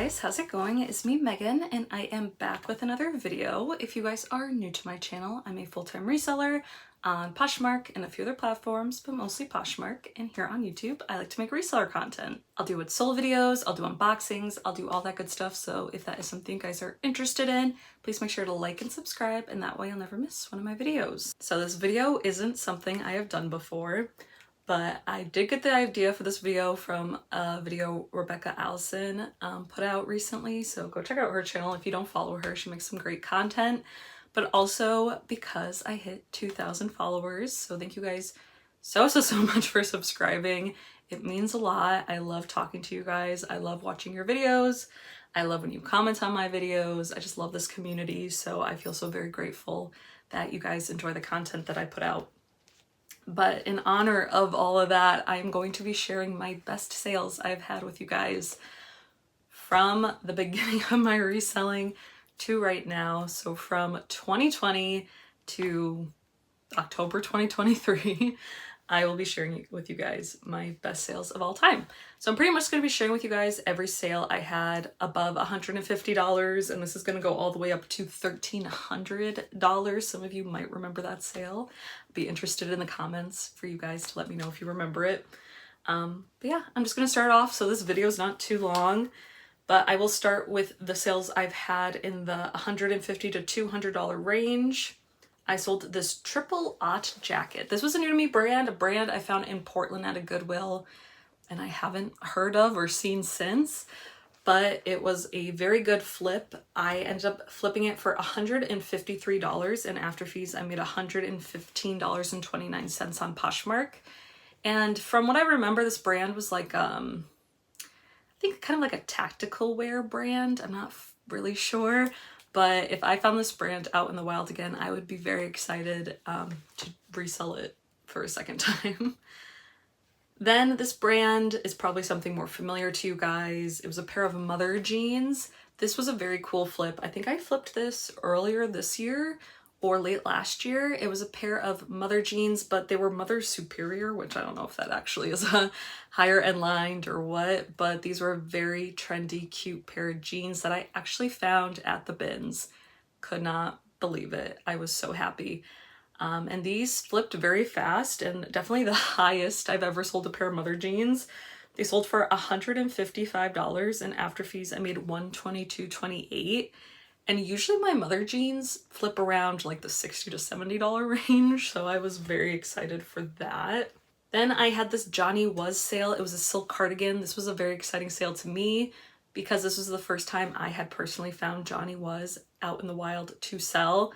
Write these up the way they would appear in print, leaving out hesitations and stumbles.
guys, how's it going? It's me, Megan, and I am back with another video. If you guys are new to my channel, I'm a full-time reseller on Poshmark and a few other platforms, but mostly Poshmark. And here on YouTube, I like to make reseller content. I'll do sold videos, I'll do unboxings, I'll do all that good stuff. So if that is something you guys are interested in, please make sure to like and subscribe, and that way you'll never miss one of my videos. So this video isn't something I have done before, but I did get the idea for this video from a video Rebecca Allison put out recently, so go check out her channel if you don't follow her. She makes some great content, but also because I hit 2,000 followers, so thank you guys so much for subscribing. It means a lot. I love talking to you guys. I love watching your videos. I love when you comment on my videos. I just love this community, so I feel so very grateful that you guys enjoy the content that I put out. But in honor of all of that, I'm going to be sharing my best sales I've had with you guys from the beginning of my reselling to right now. So from 2020 to October 2023, I will be sharing with you guys my best sales of all time. So I'm pretty much going to be sharing with you guys every sale I had above $150, and this is going to go all the way up to $1,300. Some of you might remember that sale. I'd be interested in the comments for you guys to let me know if you remember it. But yeah, I'm just going to start off. So this video is not too long, but I will start with the sales I've had in the $150 to $200 range. I sold this triple aught jacket. This was a new to me brand, a brand I found in Portland at a Goodwill, and I haven't heard of or seen since, but it was a very good flip. I ended up flipping it for $153, and after fees, I made $115.29 on Poshmark. And from what I remember, this brand was like, I think kind of like a tactical wear brand. I'm not really sure. But if I found this brand out in the wild again, I would be very excited to resell it for a second time. Then this brand is probably something more familiar to you guys. It was a pair of mother jeans. This was a very cool flip. I think I flipped this earlier this year or late last year. It was a pair of mother jeans, but they were mother superior, which I don't know if that actually is a higher end lined or what, but these were a very trendy, cute pair of jeans that I actually found at the bins. Could not believe it. I was so happy. And these flipped very fast, and definitely the highest I've ever sold a pair of mother jeans. They sold for $155, and after fees I made $122.28. And usually my mother jeans flip around like the $60 to $70 range, so I was very excited for that. Then I had this Johnny Was sale. It was a silk cardigan. This was a very exciting sale to me because this was the first time I had personally found Johnny Was out in the wild to sell.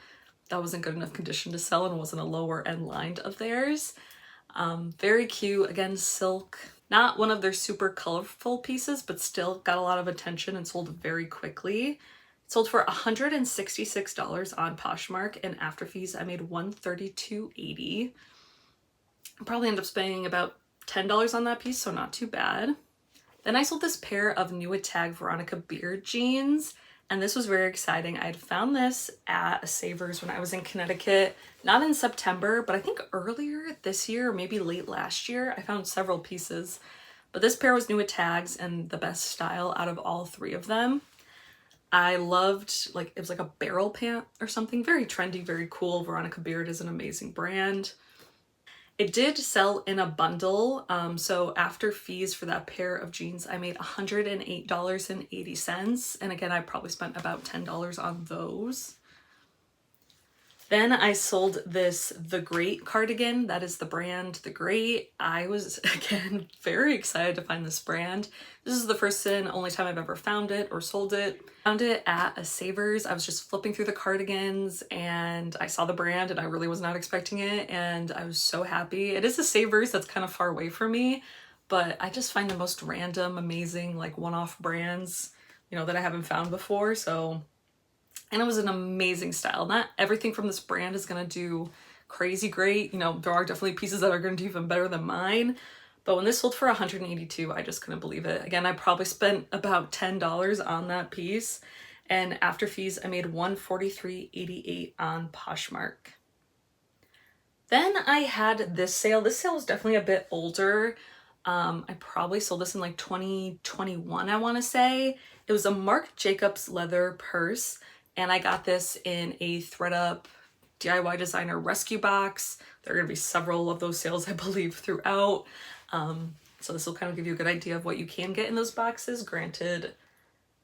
That wasn't good enough condition to sell and wasn't a lower end line of theirs. Very cute, again, silk. Not one of their super colorful pieces, but still got a lot of attention and sold very quickly. Sold for $166 on Poshmark, and after fees I made $132.80. I'll probably end up spending about $10 on that piece, so not too bad. Then I sold this pair of New Tag Veronica Beard jeans, and this was very exciting. I had found this at a Savers when I was in Connecticut, not in September, but I think earlier this year, or maybe late last year. I found several pieces, but this pair was New Tags and the best style out of all three of them. I loved, like, it was like a barrel pant or something. Very trendy, very cool. Veronica Beard is an amazing brand. It did sell in a bundle, so after fees for that pair of jeans, I made $108.80. And again, I probably spent about $10 on those. Then I sold this The Great cardigan. That is the brand, The Great. I was, again, very excited to find this brand. This is the first and only time I've ever found it or sold it. Found it at a Savers. I was just flipping through the cardigans and I saw the brand and I really was not expecting it, and I was so happy. It is a Savers that's kind of far away from me, but I just find the most random, amazing, like one-off brands, you know, that I haven't found before, so... And it was an amazing style. Not everything from this brand is going to do crazy great. You know, there are definitely pieces that are going to do even better than mine. But when this sold for $182, I just couldn't believe it. Again, I probably spent about $10 on that piece. And after fees, I made $143.88 on Poshmark. Then I had this sale. This sale was definitely a bit older. I probably sold this in like 2021, I want to say. It was a Marc Jacobs leather purse, and I got this in a THREDUP DIY designer rescue box. There are going to be several of those sales, I believe, throughout. So this will kind of give you a good idea of what you can get in those boxes. Granted,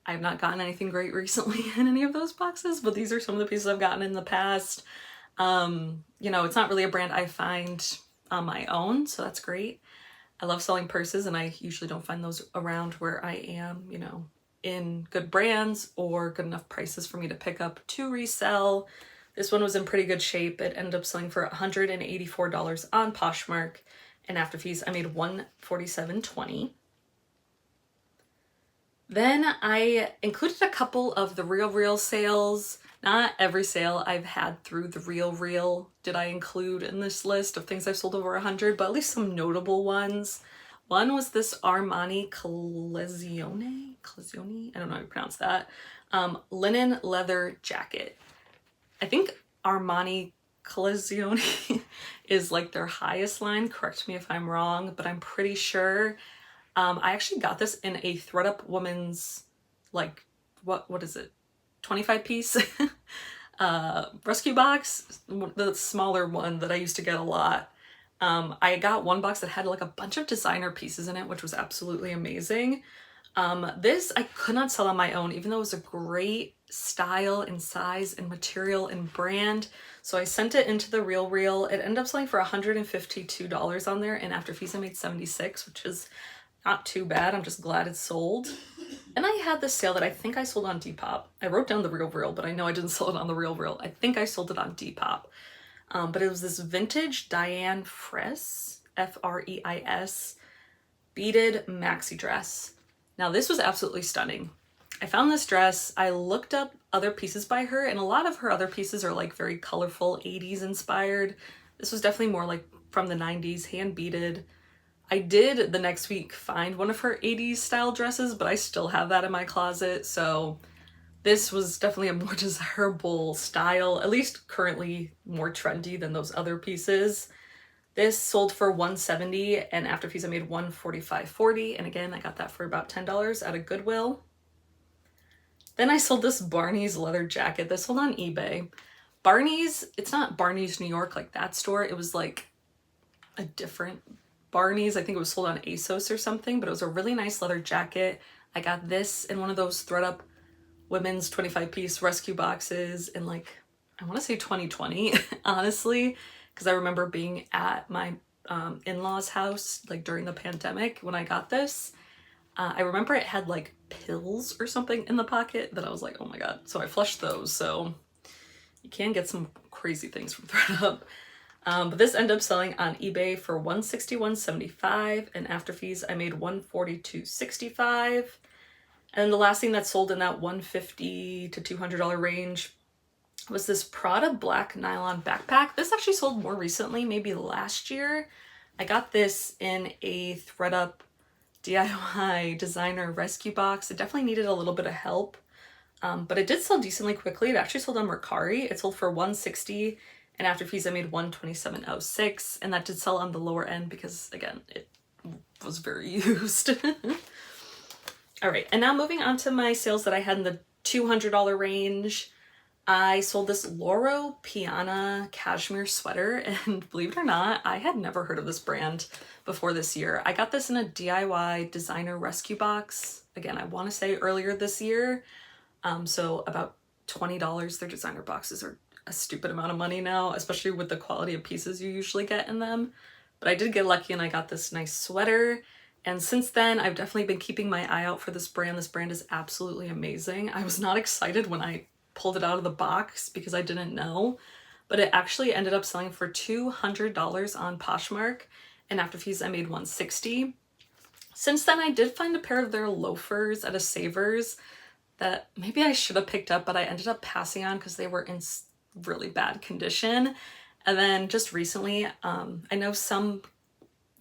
I've not gotten anything great recently in any of those boxes, but these are some of the pieces I've gotten in the past. You know, it's not really a brand I find on my own, so that's great. I love selling purses, and I usually don't find those around where I am, you know, in good brands or good enough prices for me to pick up to resell. This one was in pretty good shape. It ended up selling for $184 on Poshmark, and after fees I made $147.20. Then I included a couple of the RealReal sales. Not every sale I've had through the RealReal did I include in this list of things I've sold over 100, but at least some notable ones. One was this Armani Collezione, I don't know how to pronounce that, linen leather jacket. I think Armani Collezione is like their highest line, correct me if I'm wrong, but I'm pretty sure. I actually got this in a THREDUP woman's, like, what is it, 25 piece rescue box, the smaller one that I used to get a lot. I got one box that had like a bunch of designer pieces in it, which was absolutely amazing. This I could not sell on my own, even though it was a great style and size and material and brand. So I sent it into the RealReal. It ended up selling for $152 on there, and after fees I made $76, which is not too bad. I'm just glad it's sold. And I had this sale that I think I sold on Depop. I wrote down the RealReal, but I know I didn't sell it on the RealReal. I think I sold it on Depop. But it was this vintage Diane Freis, F-R-E-I-S, beaded maxi dress. Now this was absolutely stunning. I found this dress, I looked up other pieces by her, and a lot of her other pieces are like very colorful, 80s inspired. This was definitely more like from the 90s, hand beaded. I did the next week find one of her 80s style dresses, but I still have that in my closet. So this was definitely a more desirable style, at least currently more trendy than those other pieces. This sold for $170, and after fees I made $145.40. And again, I got that for about $10 at a Goodwill. Then I sold this Barney's leather jacket. This sold on eBay. Barney's, it's not Barney's New York, like that store. It was like a different Barney's. I think it was sold on ASOS or something, but it was a really nice leather jacket. I got this in one of those THREDUP women's 25 piece rescue boxes in like, I want to say 2020, honestly, because I remember being at my in-laws house like during the pandemic when I got this. I remember it had like pills or something in the pocket that I was like, oh my god. So I flushed those. So you can get some crazy things from THREDUP. But this ended up selling on eBay for $161.75, and after fees I made $142.65. And the last thing that sold in that $150 to $200 range was this Prada black nylon backpack. This actually sold more recently, maybe last year. I got this in a THREDUP DIY designer rescue box. It definitely needed a little bit of help, but it did sell decently quickly. It actually sold on Mercari. It sold for $160, and after fees I made $127.06, and that did sell on the lower end because, again, it was very used. All right, and now moving on to my sales that I had in the $200 range. I sold this Loro Piana cashmere sweater, and believe it or not, I had never heard of this brand before this year. I got this in a DIY designer rescue box. Again, I want to say earlier this year. So about $20. Their designer boxes are a stupid amount of money now, especially with the quality of pieces you usually get in them. But I did get lucky and I got this nice sweater. And since then, I've definitely been keeping my eye out for this brand. This brand is absolutely amazing. I was not excited when I pulled it out of the box because I didn't know, but it actually ended up selling for $200 on Poshmark, and after fees I made $160. Since then, I did find a pair of their loafers at a Savers that maybe I should have picked up, but I ended up passing on because they were in really bad condition. And then just recently, I know some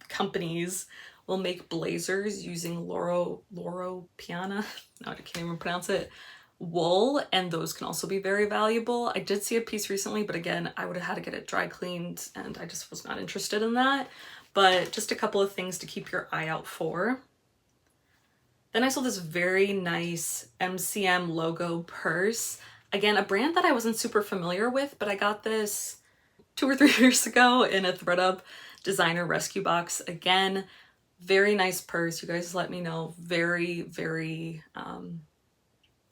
companies will make blazers using Loro Piana, no, I can't even pronounce it, wool, and those can also be very valuable. I did see a piece recently, but again, I would have had to get it dry cleaned, and I just was not interested in that. But just a couple of things to keep your eye out for. Then I sold this very nice MCM logo purse. Again, a brand that I wasn't super familiar with, but I got this 2 or 3 years ago in a THREDUP designer rescue box. Again, very nice purse. You guys let me know. Very, very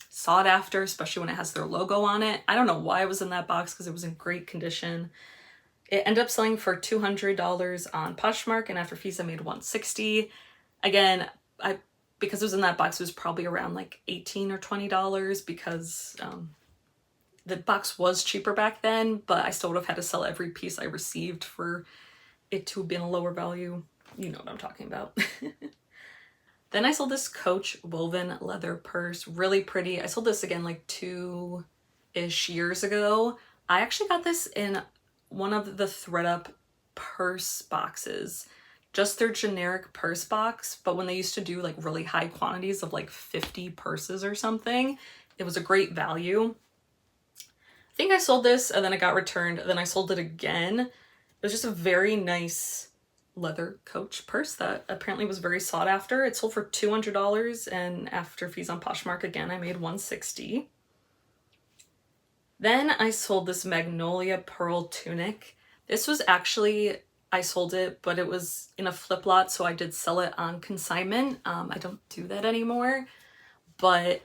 sought after, especially when it has their logo on it. I don't know why it was in that box because it was in great condition. It ended up selling for $200 on Poshmark, and after fees I made $160. Again, because it was in that box, it was probably around like $18 or $20 because the box was cheaper back then, but I still would have had to sell every piece I received for it to have been a lower value. You know what I'm talking about. Then I sold this Coach woven leather purse, really pretty. I sold this again like 2-ish years ago. I actually got this in one of the THREDUP purse boxes, just their generic purse box, but when they used to do like really high quantities of like 50 purses or something, it was a great value. I think I sold this and then it got returned, and then I sold it again. It was just a very nice leather Coach purse that apparently was very sought after. It sold for $200, and after fees on Poshmark, again, I made $160. Then I sold this Magnolia Pearl tunic. This was actually, I sold it, but it was in a flip lot, so I did sell it on consignment. I don't do that anymore, but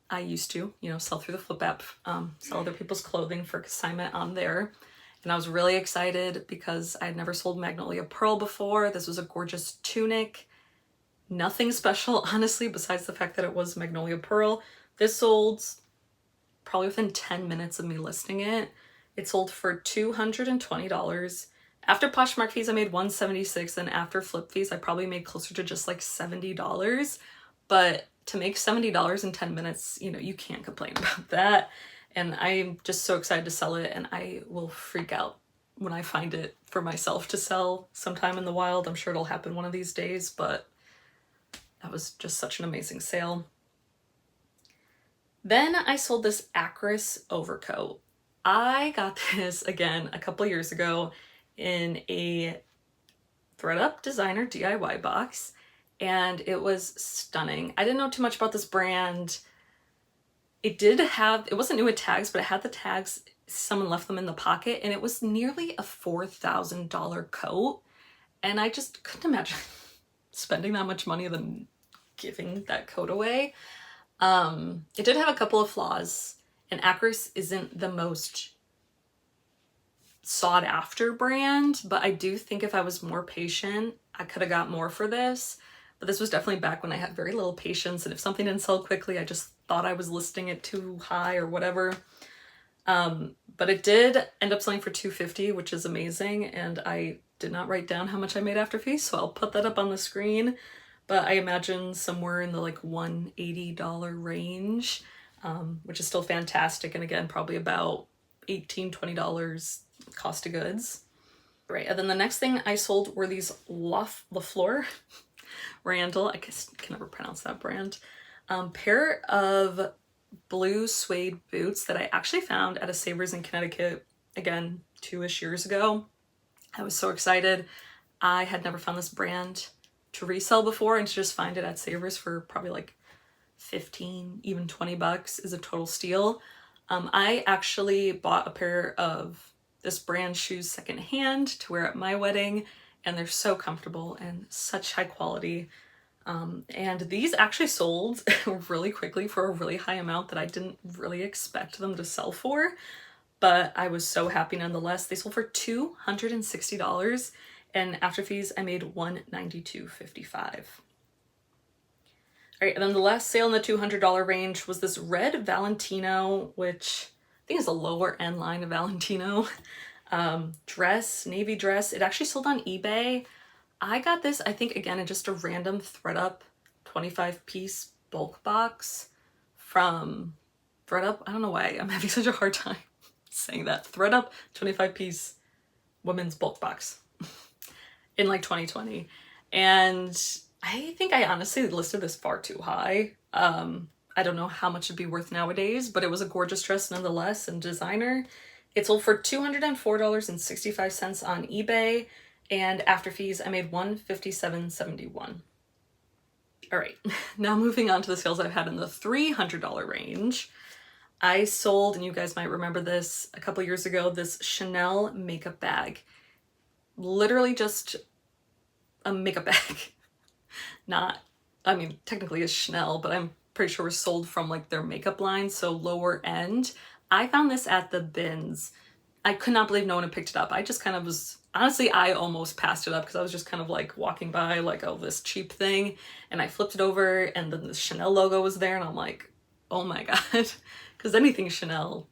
I used to, you know, sell through the Flip app, sell other people's clothing for consignment on there. And I was really excited because I had never sold Magnolia Pearl before. This was a gorgeous tunic. Nothing special, honestly, besides the fact that it was Magnolia Pearl. This sold probably within 10 minutes of me listing it. It sold for $220. After Poshmark fees, I made $176, and after flip fees, I probably made closer to just like $70. But to make $70 in 10 minutes, you know, you can't complain about that. And I'm just so excited to sell it, and I will freak out when I find it for myself to sell sometime in the wild. I'm sure it'll happen one of these days, but that was just such an amazing sale. Then I sold this Acris overcoat. I got this again a couple years ago in a THREDUP designer DIY box, and it was stunning. I didn't know too much about this brand. It wasn't new with tags, but it had the tags. Someone left them in the pocket, and it was nearly a $4,000 coat. And I just couldn't imagine spending that much money than giving that coat away. It did have a couple of flaws, and Acris isn't the most sought after brand, but I do think if I was more patient, I could have got more for this. But this was definitely back when I had very little patience, and if something didn't sell quickly, I just thought I was listing it too high or whatever. But it did end up selling for $250, which is amazing, and I did not write down how much I made after fees, so I'll put that up on the screen. But I imagine somewhere in the like $180 range, which is still fantastic, and again, probably about $18, $20 cost of goods. Right, and then the next thing I sold were these LaFleur Randall, I guess I can never pronounce that brand, pair of blue suede boots that I actually found at a Savers in Connecticut, again, 2-ish years ago. I was so excited. I had never found this brand to resell before, and to just find it at Savers for probably like 15, even $20 is a total steal. I actually bought a pair of this brand shoes secondhand to wear at my wedding, and they're so comfortable and such high quality. And these actually sold really quickly for a really high amount that I didn't really expect them to sell for, but I was so happy nonetheless. They sold for $260, and after fees, I made $192.55. All right, and then the last sale in the $200 range was this red Valentino, which I think is a lower end line of Valentino dress, navy dress. It actually sold on eBay. I got this, I think, again, in just a random THREDUP 25-piece bulk box from THREDUP. I don't know why I'm having such a hard time saying that. THREDUP 25-piece women's bulk box in like 2020. And I think I honestly listed this far too high. I don't know how much it'd be worth nowadays, but it was a gorgeous dress nonetheless, and designer. It sold for $204.65 on eBay, and after fees, I made $157.71. All right, now moving on to the sales I've had in the $300 range. I sold, and you guys might remember this a couple years ago, this Chanel makeup bag. Literally just a makeup bag. Not, I mean, technically it's Chanel, but I'm pretty sure it was sold from like their makeup line, so lower end. I found this at the bins. I could not believe no one had picked it up. I just kind of was, honestly, I almost passed it up because I was just kind of like walking by like, oh, this cheap thing. And I flipped it over and then the Chanel logo was there and I'm like, oh my God. Because anything Chanel,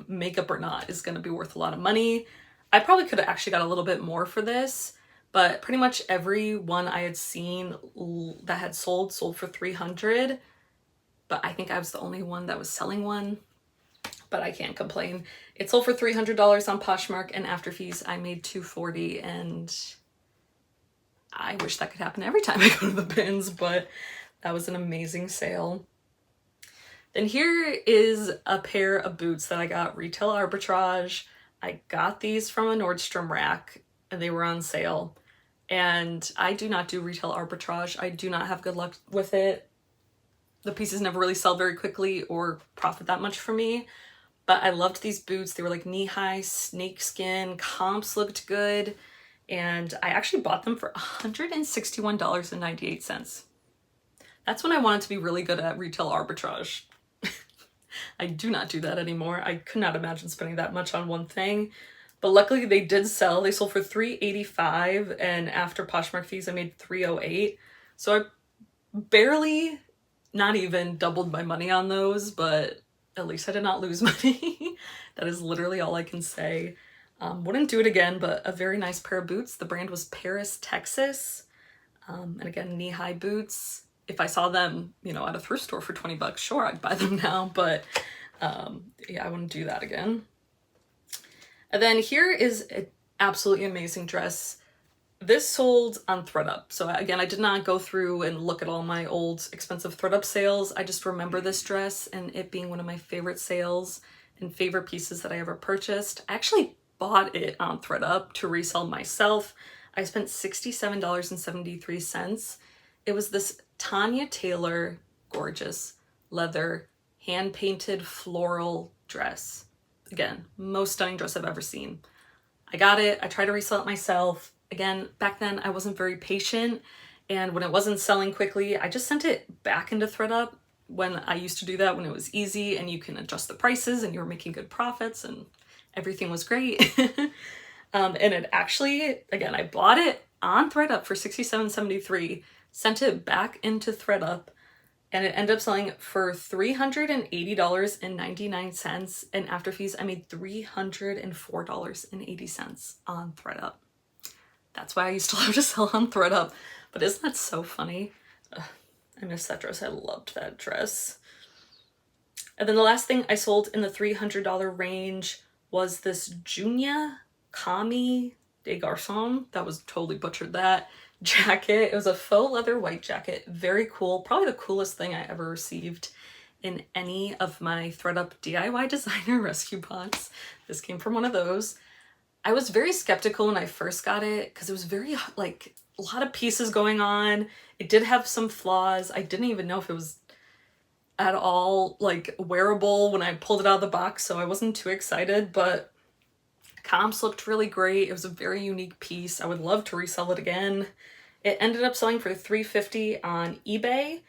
makeup or not, is going to be worth a lot of money. I probably could have actually got a little bit more for this, but pretty much every one I had seen that had sold for $300. But I think I was the only one that was selling one. But I can't complain. It sold for $300 on Poshmark, and after fees I made $240, and I wish that could happen every time I go to the bins, but that was an amazing sale. Then here is a pair of boots that I got retail arbitrage. I got these from a Nordstrom rack and they were on sale. And I do not do retail arbitrage. I do not have good luck with it. The pieces never really sell very quickly or profit that much for me. But I loved these boots. They were like knee-high, snakeskin, comps looked good. And I actually bought them for $161.98. That's when I wanted to be really good at retail arbitrage. I do not do that anymore. I could not imagine spending that much on one thing. But luckily they did sell. They sold for $385, and after Poshmark fees I made $308. So I barely, not even doubled my money on those, but at least I did not lose money. That is literally all I can say. Wouldn't do it again, but a very nice pair of boots. The brand was Paris, Texas. And again, knee-high boots. If I saw them, you know, at a thrift store for 20 bucks, sure, I'd buy them now, but yeah, I wouldn't do that again. And then here is an absolutely amazing dress. This sold on THREDUP. So again, I did not go through and look at all my old expensive THREDUP sales. I just remember this dress and it being one of my favorite sales and favorite pieces that I ever purchased. I actually bought it on THREDUP to resell myself. I spent $67.73. It was this Tanya Taylor, gorgeous leather, hand-painted floral dress. Again, most stunning dress I've ever seen. I got it. I tried to resell it myself. Again, back then I wasn't very patient, and when it wasn't selling quickly, I just sent it back into THREDUP when I used to do that, when it was easy and you can adjust the prices and you were making good profits and everything was great. And it actually, again, I bought it on THREDUP for $67.73, sent it back into THREDUP, and it ended up selling for $380.99, and after fees I made $304.80 on THREDUP. That's why I used to love to sell on THREDUP. But isn't that so funny? Ugh, I miss that dress. I loved that dress. And then the last thing I sold in the $300 range was this Junia Kami de Garçon. That was totally butchered that jacket. It was a faux leather white jacket. Very cool. Probably the coolest thing I ever received in any of my THREDUP DIY designer rescue box. This came from one of those. I was very skeptical when I first got it because it was very, like, a lot of pieces going on. It did have some flaws. I didn't even know if it was at all, like, wearable when I pulled it out of the box, so I wasn't too excited, but comps looked really great. It was a very unique piece. I would love to resell it again. It ended up selling for $350 on eBay,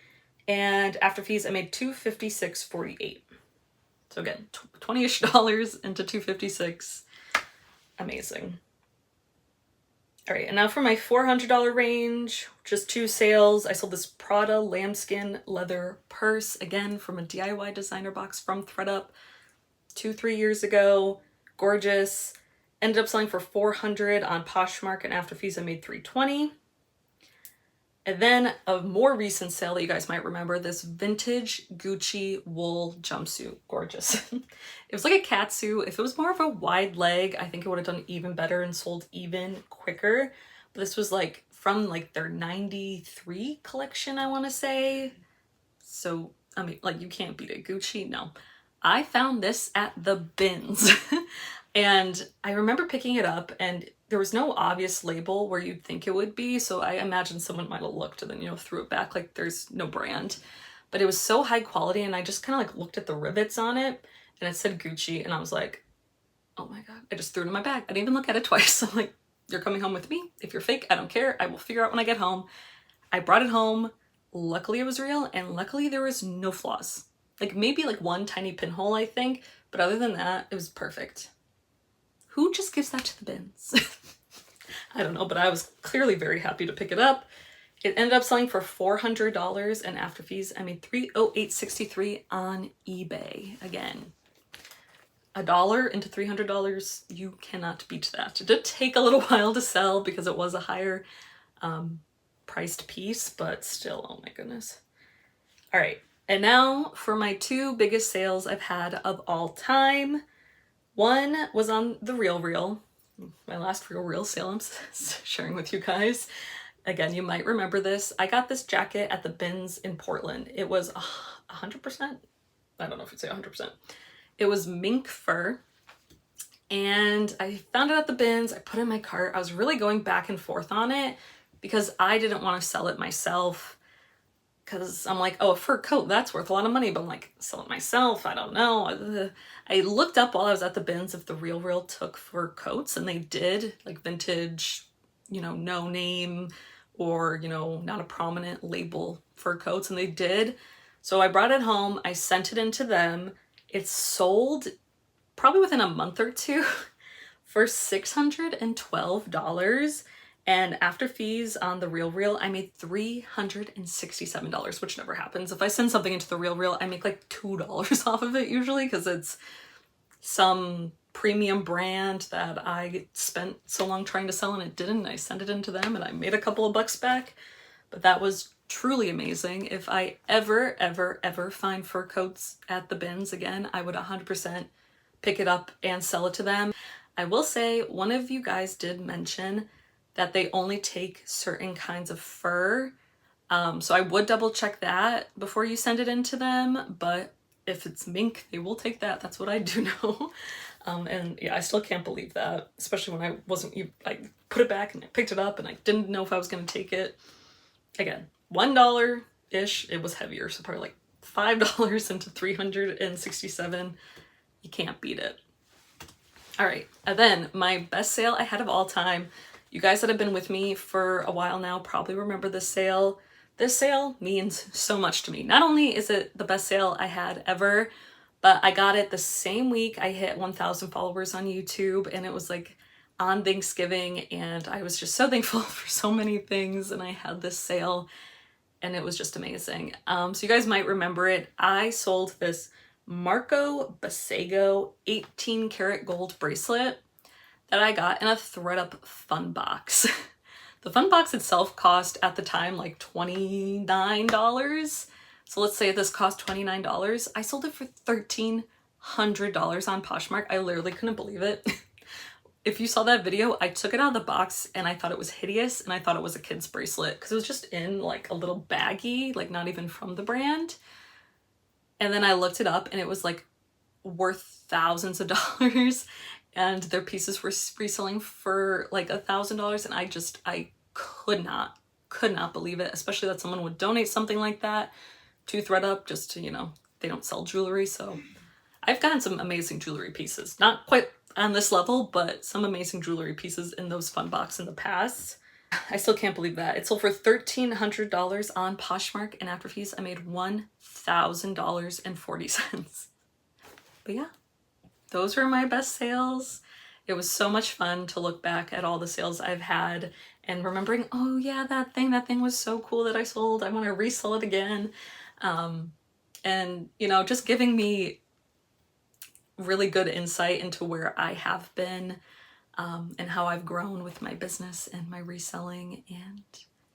and after fees I made $256.48. So again, $20-ish into $256. Amazing. All right, and now for my $400 range, just two sales. I sold this Prada lambskin leather purse, again from a DIY designer box from THREDUP 2-3 years ago. Gorgeous. Ended up selling for $400 on Poshmark, and after fees I made $320. And then a more recent sale that you guys might remember, this vintage Gucci wool jumpsuit. Gorgeous. It was like a catsuit. If it was more of a wide leg, I think it would have done even better and sold even quicker. But this was like from like their 93 collection, I want to say. So, I mean, like, you can't beat it. Gucci, no. I found this at the bins. And I remember picking it up, and there was no obvious label where you'd think it would be, so I imagine someone might have looked and then, you know, threw it back like there's no brand. But it was so high quality, and I just kind of like looked at the rivets on it and it said Gucci, and I was like, oh my god, I just threw it in my bag. I didn't even look at it twice. I'm like, you're coming home with me. If you're fake, I don't care. I will figure out when I get home. I brought it home. Luckily it was real, and luckily there was no flaws. Like maybe like one tiny pinhole, I think, but other than that, it was perfect. Who just gives that to the bins? I don't know, but I was clearly very happy to pick it up. It ended up selling for $400, and after fees, I made $308.63 on eBay. Again, $1 into $300, you cannot beat that. It did take a little while to sell because it was a higher priced piece, but still, oh my goodness. All right, and now for my 2 biggest sales I've had of all time. One was on the RealReal, my last RealReal sale I'm sharing with you guys. Again, you might remember this. I got this jacket at the bins in Portland. It was 100%. I don't know if you'd say 100%. It was mink fur, and I found it at the bins. I put it in my cart. I was really going back and forth on it because I didn't want to sell it myself, because I'm like, oh, a fur coat, that's worth a lot of money, but I'm like, sell it myself, I don't know. I looked up while I was at the bins if the RealReal took fur coats, and they did, like vintage, you know, no name or, you know, not a prominent label fur coats, and they did. So I brought it home, I sent it into them. It sold probably within a month or two for $612. And after fees on the RealReal, I made $367, which never happens. If I send something into the RealReal, I make like $2 off of it usually, because it's some premium brand that I spent so long trying to sell and it didn't. I sent it into them and I made a couple of bucks back. But that was truly amazing. If I ever find fur coats at the bins again, I would 100% pick it up and sell it to them. I will say, one of you guys did mention that they only take certain kinds of fur. So I would double check that before you send it into them, but if it's mink, they will take that. That's what I do know. And yeah, I still can't believe that, especially when I put it back and I picked it up and I didn't know if I was gonna take it. Again, $1-ish, it was heavier, so probably like $5 into $367. You can't beat it. All right, and then my best sale I had of all time. You guys that have been with me for a while now probably remember this sale. This sale means so much to me. Not only is it the best sale I had ever, but I got it the same week I hit 1,000 followers on YouTube, and it was like on Thanksgiving, and I was just so thankful for so many things, and I had this sale and it was just amazing. So you guys might remember it. I sold this Marco Basago 18 karat gold bracelet that I got in a THREDUP fun box. The fun box itself cost at the time like $29. So let's say this cost $29. I sold it for $1,300 on Poshmark. I literally couldn't believe it. If you saw that video, I took it out of the box and I thought it was hideous, and I thought it was a kid's bracelet because it was just in like a little baggie, like not even from the brand. And then I looked it up and it was like worth thousands of dollars, and their pieces were reselling for like $1,000, and I could not believe it, especially that someone would donate something like that to THREDUP just to, you know, they don't sell jewelry. So I've gotten some amazing jewelry pieces, not quite on this level, but some amazing jewelry pieces in those fun box in the past. I still can't believe that. It sold for $1,300 on Poshmark, and after fees, I made $1,000.40. But yeah, those were my best sales. It was so much fun to look back at all the sales I've had and remembering, oh yeah, that thing was so cool that I sold. I want to resell it again. And you know, just giving me really good insight into where I have been, and how I've grown with my business and my reselling. And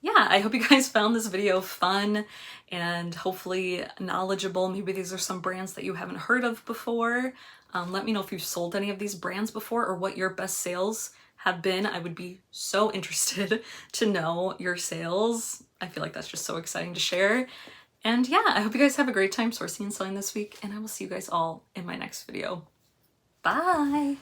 yeah, I hope you guys found this video fun and hopefully knowledgeable. Maybe these are some brands that you haven't heard of before. Let me know if you've sold any of these brands before or what your best sales have been. I would be so interested to know your sales. I feel like that's just so exciting to share. And yeah, I hope you guys have a great time sourcing and selling this week, and I will see you guys all in my next video. Bye!